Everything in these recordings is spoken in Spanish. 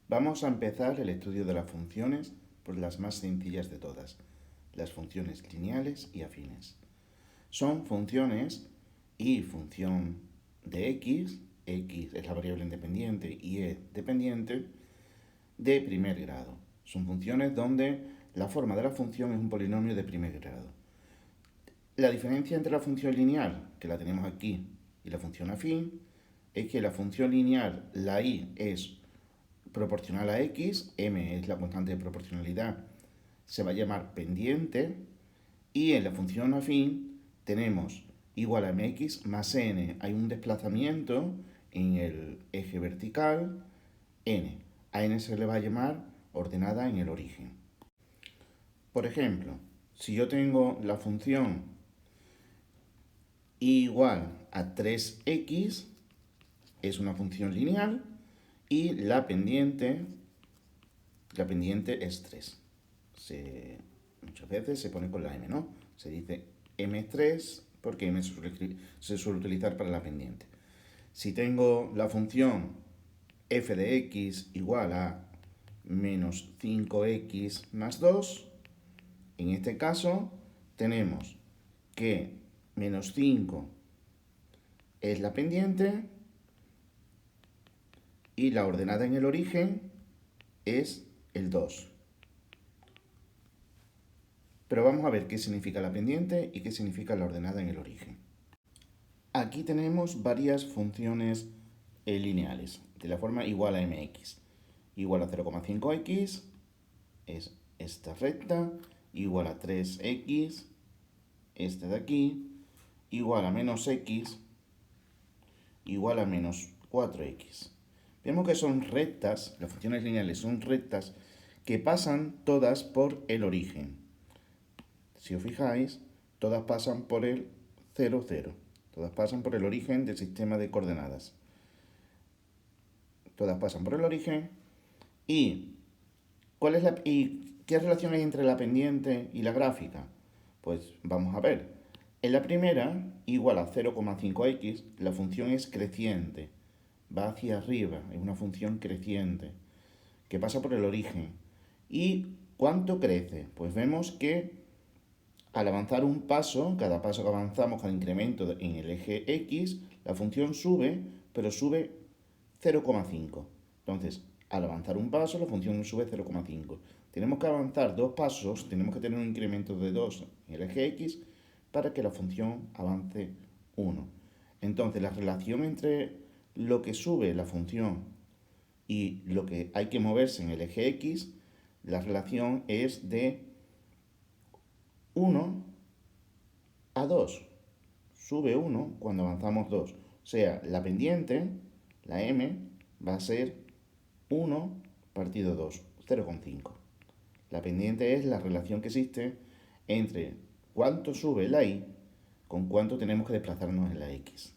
Vamos a empezar el estudio de las funciones por las más sencillas de todas, las funciones lineales y afines. Son funciones y función de x es la variable independiente y e dependiente, de primer grado. Son funciones donde la forma de la función es un polinomio de primer grado. La diferencia entre la función lineal, que la tenemos aquí, y la función afín, es que la función lineal, la y es proporcional a x, m es la constante de proporcionalidad, se va a llamar pendiente, y en la función afín tenemos igual a mx más n. Hay un desplazamiento en el eje vertical, n. A n se le va a llamar ordenada en el origen. Por ejemplo, si yo tengo la función y igual a 3x, es una función lineal, y la pendiente es 3. Muchas veces se pone con la m, ¿no? Se dice m3 porque m se suele utilizar para la pendiente. Si tengo la función f de x igual a menos 5x más 2, en este caso tenemos que menos 5 es la pendiente y la ordenada en el origen es el 2. Pero vamos a ver qué significa la pendiente y qué significa la ordenada en el origen. Aquí tenemos varias funciones lineales, de la forma igual a mx. Igual a 0,5x es esta recta, igual a 3x, este de aquí, igual a menos x, igual a menos 4x. Vemos que son rectas, las funciones lineales son rectas que pasan todas por el origen. Si os fijáis, todas pasan por el 0, 0. Todas pasan por el origen del sistema de coordenadas. Todas pasan por el origen. ¿Y qué relación hay entre la pendiente y la gráfica? Pues vamos a ver. En la primera, igual a 0,5x, la función es creciente. Va hacia arriba, es una función creciente, que pasa por el origen. ¿Y cuánto crece? Pues vemos que al avanzar un paso, cada paso que avanzamos, cada incremento en el eje x, la función sube, pero sube 0,5. Entonces, al avanzar un paso, la función sube 0,5. Tenemos que avanzar dos pasos, tenemos que tener un incremento de 2 en el eje x para que la función avance 1. Entonces, la relación entre lo que sube la función y lo que hay que moverse en el eje x, la relación es de 1 a 2. Sube 1 cuando avanzamos 2. O sea, la pendiente, la m, va a ser 1 partido 2, 0,5. La pendiente es la relación que existe entre cuánto sube la y con cuánto tenemos que desplazarnos en la x.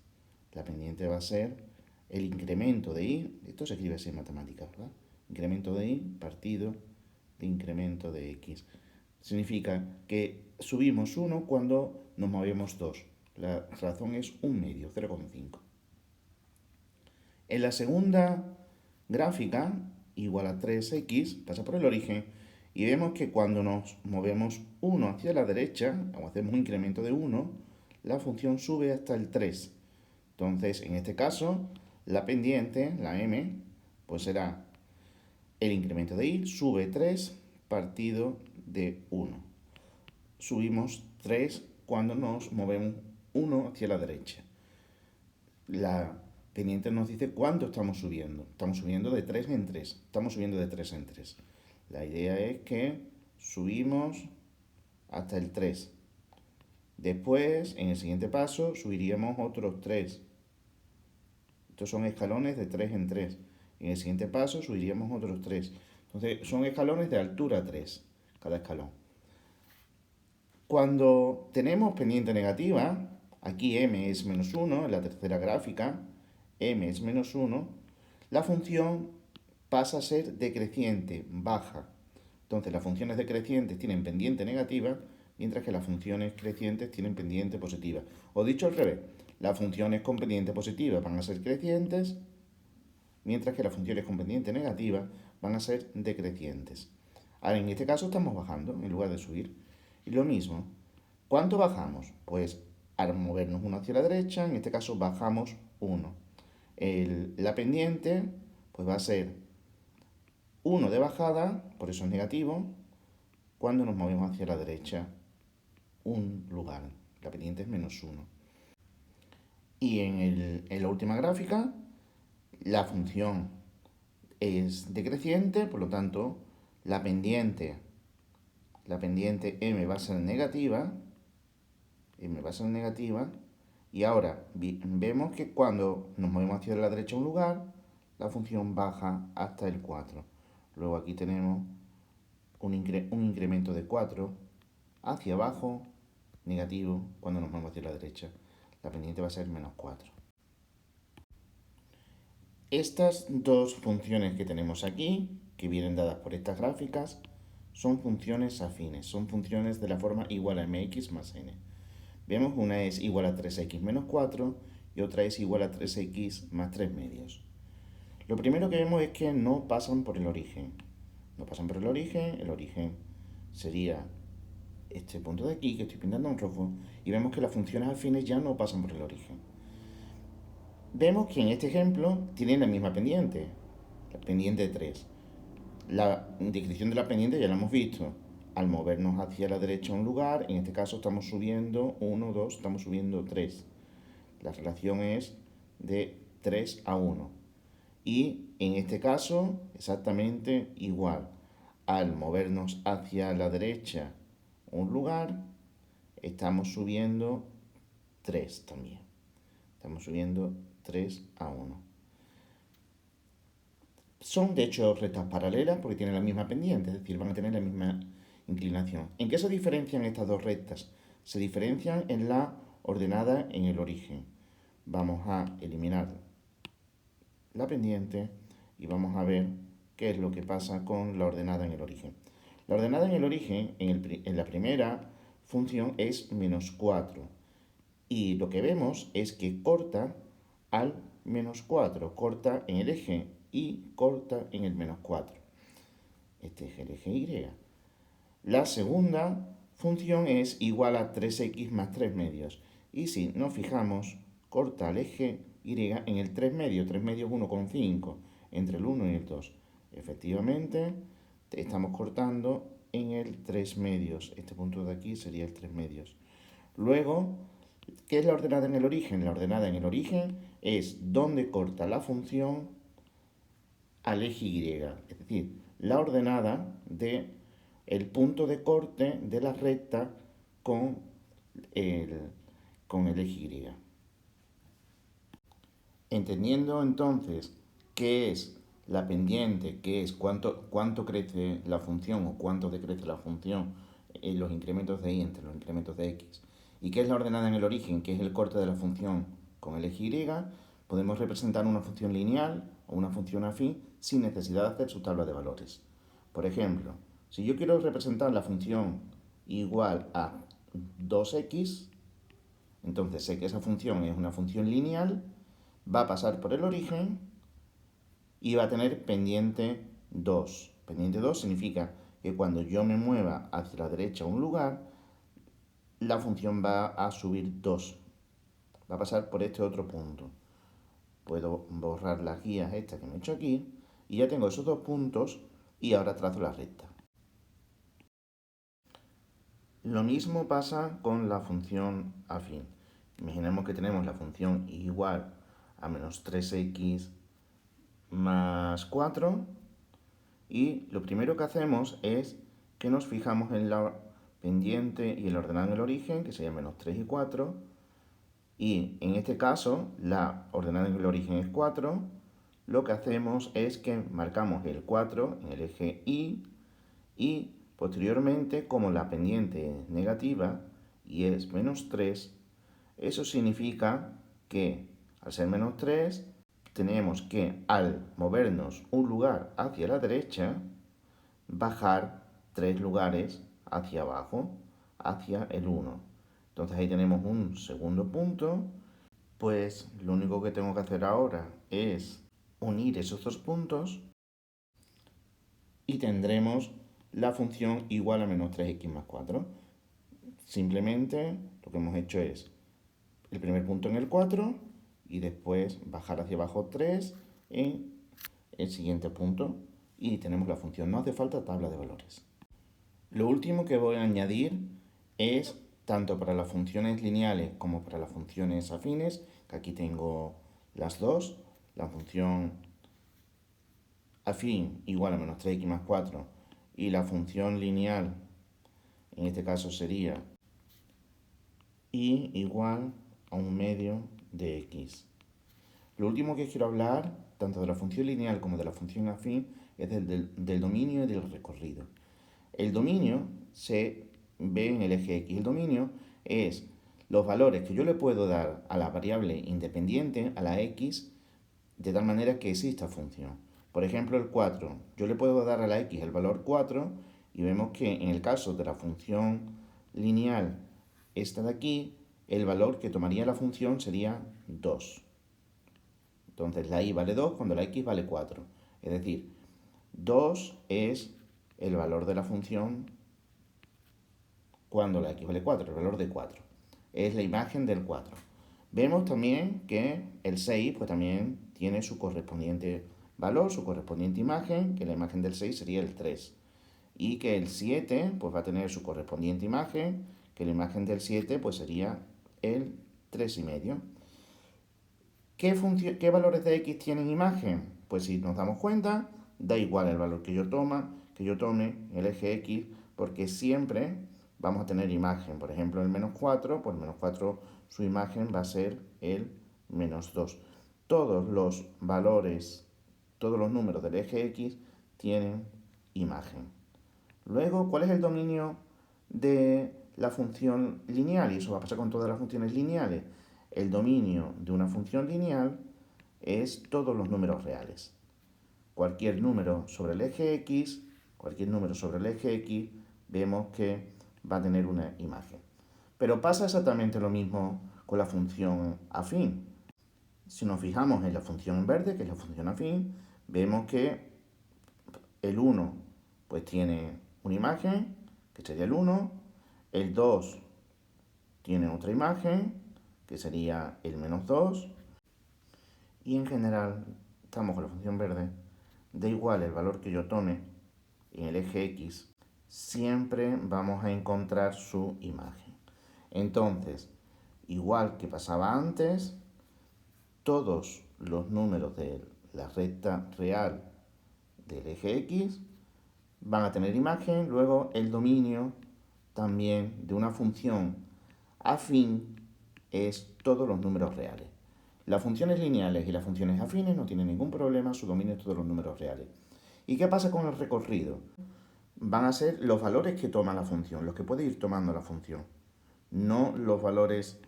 La pendiente va a ser el incremento de y, esto se escribe así en matemáticas, ¿verdad? Incremento de y partido de incremento de x. Significa que subimos 1 cuando nos movemos 2. La razón es 1 medio, 0,5. En la segunda gráfica, igual a 3x, pasa por el origen, y vemos que cuando nos movemos 1 hacia la derecha, o hacemos un incremento de 1, la función sube hasta el 3. Entonces, en este caso, la pendiente, la m, pues será el incremento de y, sube 3 partido de 1. Subimos 3 cuando nos movemos 1 hacia la derecha. La pendiente nos dice cuánto estamos subiendo. Estamos subiendo de 3 en 3. Estamos subiendo de 3 en 3. La idea es que subimos hasta el 3. Después, en el siguiente paso, subiríamos otros 3. Estos son escalones de 3 en 3. En el siguiente paso subiríamos otros 3. Entonces, son escalones de altura 3, cada escalón. Cuando tenemos pendiente negativa, aquí m es menos 1, en la tercera gráfica, m es menos 1, la función pasa a ser decreciente, baja. Entonces las funciones decrecientes tienen pendiente negativa, mientras que las funciones crecientes tienen pendiente positiva. O dicho al revés, las funciones con pendiente positiva van a ser crecientes mientras que las funciones con pendiente negativa van a ser decrecientes. Ahora, en este caso estamos bajando en lugar de subir. Y lo mismo, ¿cuánto bajamos? Pues al movernos uno hacia la derecha, en este caso bajamos 1. La pendiente pues va a ser 1 de bajada, por eso es negativo, cuando nos movemos hacia la derecha un lugar. La pendiente es -1. Y en la última gráfica, la función es decreciente, por lo tanto, la pendiente m va a ser negativa, y ahora vemos que cuando nos movemos hacia la derecha un lugar, la función baja hasta el 4. Luego aquí tenemos un incremento de 4 hacia abajo, negativo, cuando nos movemos hacia la derecha. La pendiente va a ser -4. Estas dos funciones que tenemos aquí, que vienen dadas por estas gráficas, son funciones afines, son funciones de la forma igual a mx más n. Vemos que una es igual a 3x menos 4 y otra es igual a 3x más 3 medios. Lo primero que vemos es que no pasan por el origen. No pasan por el origen sería este punto de aquí que estoy pintando en rojo, y vemos que las funciones afines ya no pasan por el origen. Vemos que en este ejemplo tienen la misma pendiente, la pendiente 3. La descripción de la pendiente ya la hemos visto. Al movernos hacia la derecha un lugar, en este caso estamos subiendo 1, 2, estamos subiendo 3. La relación es de 3 a 1. Y en este caso, exactamente igual. Al movernos hacia la derecha un lugar, estamos subiendo 3 también. Estamos subiendo 3 a 1. Son de hecho rectas paralelas porque tienen la misma pendiente, es decir, van a tener la misma inclinación. ¿En qué se diferencian estas dos rectas? Se diferencian en la ordenada en el origen. Vamos a eliminar la pendiente y vamos a ver qué es lo que pasa con la ordenada en el origen. La ordenada en el origen, en la primera función, es -4. Y lo que vemos es que corta al -4, corta en el eje y corta en el -4. Este es el eje Y. La segunda función es igual a 3x más 3 medios. Y si nos fijamos, corta el eje Y en el 3 medios. 3 medios 1,5 entre el 1 y el 2. Efectivamente, estamos cortando en el 3 medios. Este punto de aquí sería el 3 medios. Luego, ¿qué es la ordenada en el origen? La ordenada en el origen es donde corta la función al eje Y. Es decir, la ordenada de el punto de corte de la recta con el eje Y. Entendiendo entonces qué es la pendiente, qué es cuánto crece la función o cuánto decrece la función en los incrementos de y entre los incrementos de x, y qué es la ordenada en el origen, que es el corte de la función con el eje Y, podemos representar una función lineal o una función afín sin necesidad de hacer su tabla de valores. Por ejemplo, si yo quiero representar la función igual a 2x, entonces sé que esa función es una función lineal, va a pasar por el origen y va a tener pendiente 2. Pendiente 2 significa que cuando yo me mueva hacia la derecha a un lugar, la función va a subir 2. Va a pasar por este otro punto. Puedo borrar las guías estas que me he hecho aquí y ya tengo esos dos puntos y ahora trazo la recta. Lo mismo pasa con la función afín. Imaginemos que tenemos la función igual a menos 3x más 4 y lo primero que hacemos es que nos fijamos en la pendiente y el ordenado en el origen, que sería menos 3 y 4, y en este caso la ordenada en el origen es 4. Lo que hacemos es que marcamos el 4 en el eje y posteriormente, como la pendiente es negativa y es menos 3, eso significa que al ser menos 3 tenemos que al movernos un lugar hacia la derecha, bajar 3 lugares hacia abajo, hacia el 1. Entonces ahí tenemos un segundo punto. Pues lo único que tengo que hacer ahora es unir esos dos puntos y tendremos la función igual a menos 3x más 4. Simplemente lo que hemos hecho es el primer punto en el 4 y después bajar hacia abajo 3 en el siguiente punto y tenemos la función. No hace falta tabla de valores. Lo último que voy a añadir es tanto para las funciones lineales como para las funciones afines, que aquí tengo las dos, la función afín igual a menos 3x más 4 y la función lineal, en este caso sería y igual a 1/2 de x. Lo último que quiero hablar, tanto de la función lineal como de la función afín, es del dominio y del recorrido. El dominio se ve en el eje X. El dominio es los valores que yo le puedo dar a la variable independiente, a la X, de tal manera que exista función. Por ejemplo, el 4. Yo le puedo dar a la X el valor 4 y vemos que en el caso de la función lineal, esta de aquí, el valor que tomaría la función sería 2. Entonces la y vale 2 cuando la x vale 4. Es decir, 2 es el valor de la función cuando la x vale 4, el valor de 4. Es la imagen del 4. Vemos también que el 6 pues también tiene su correspondiente valor, su correspondiente imagen, que la imagen del 6 sería el 3. Y que el 7 pues va a tener su correspondiente imagen, que la imagen del 7 pues sería el 3,5. ¿Qué valores de x tienen imagen? Pues si nos damos cuenta, da igual el valor que yo tome en el eje x, porque siempre vamos a tener imagen. Por ejemplo, el menos 4, pues el menos 4 su imagen va a ser el menos 2. Todos los valores, todos los números del eje x tienen imagen. Luego, ¿cuál es el dominio de la función lineal? Y eso va a pasar con todas las funciones lineales. El dominio de una función lineal es todos los números reales. Cualquier número sobre el eje x, vemos que va a tener una imagen. Pero pasa exactamente lo mismo con la función afín. Si nos fijamos en la función en verde, que es la función afín, vemos que el 1 pues tiene una imagen, que sería el 1, el 2 tiene otra imagen, que sería el menos 2, y en general, estamos con la función verde, da igual el valor que yo tome en el eje X, siempre vamos a encontrar su imagen. Entonces, igual que pasaba antes, todos los números de la recta real del eje X van a tener imagen, luego el dominio también de una función afín es todos los números reales. Las funciones lineales y las funciones afines no tienen ningún problema, su dominio es todos los números reales. ¿Y qué pasa con el recorrido? Van a ser los valores que toma la función, los que puede ir tomando la función, no los valores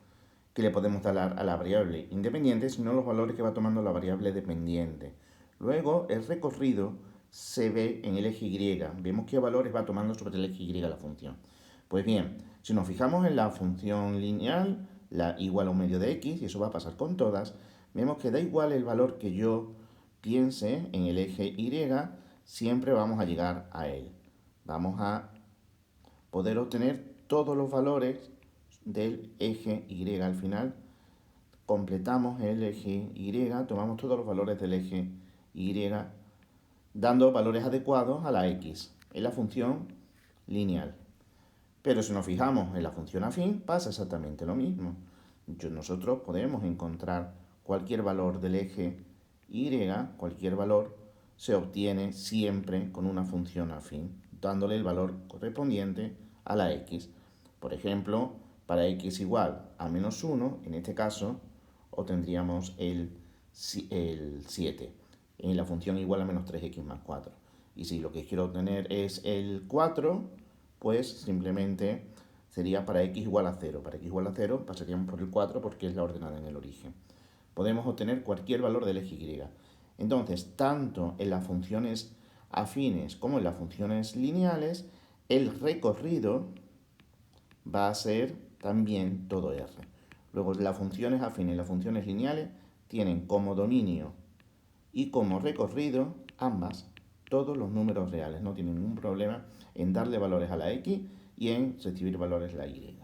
que le podemos dar a la variable independiente, sino los valores que va tomando la variable dependiente. Luego, el recorrido se ve en el eje Y. Vemos qué valores va tomando sobre el eje Y la función. Pues bien, si nos fijamos en la función lineal, la igual a 1/2 de x, y eso va a pasar con todas, vemos que da igual el valor que yo piense en el eje Y, siempre vamos a llegar a él. Vamos a poder obtener todos los valores del eje Y al final. Completamos el eje Y, tomamos todos los valores del eje Y, dando valores adecuados a la x, en la función lineal. Pero si nos fijamos en la función afín, pasa exactamente lo mismo. Nosotros podemos encontrar cualquier valor del eje Y, cualquier valor se obtiene siempre con una función afín, dándole el valor correspondiente a la x. Por ejemplo, para x igual a menos 1, en este caso, obtendríamos el 7 en la función igual a menos 3x más 4. Y si lo que quiero obtener es el 4, pues simplemente sería para x igual a 0. Para x igual a 0 pasaríamos por el 4 porque es la ordenada en el origen. Podemos obtener cualquier valor del eje Y. Entonces, tanto en las funciones afines como en las funciones lineales, el recorrido va a ser también todo R. Luego, las funciones afines y las funciones lineales tienen como dominio y como recorrido ambas, todos los números reales. No tiene ningún problema en darle valores a la X y en recibir valores a la Y.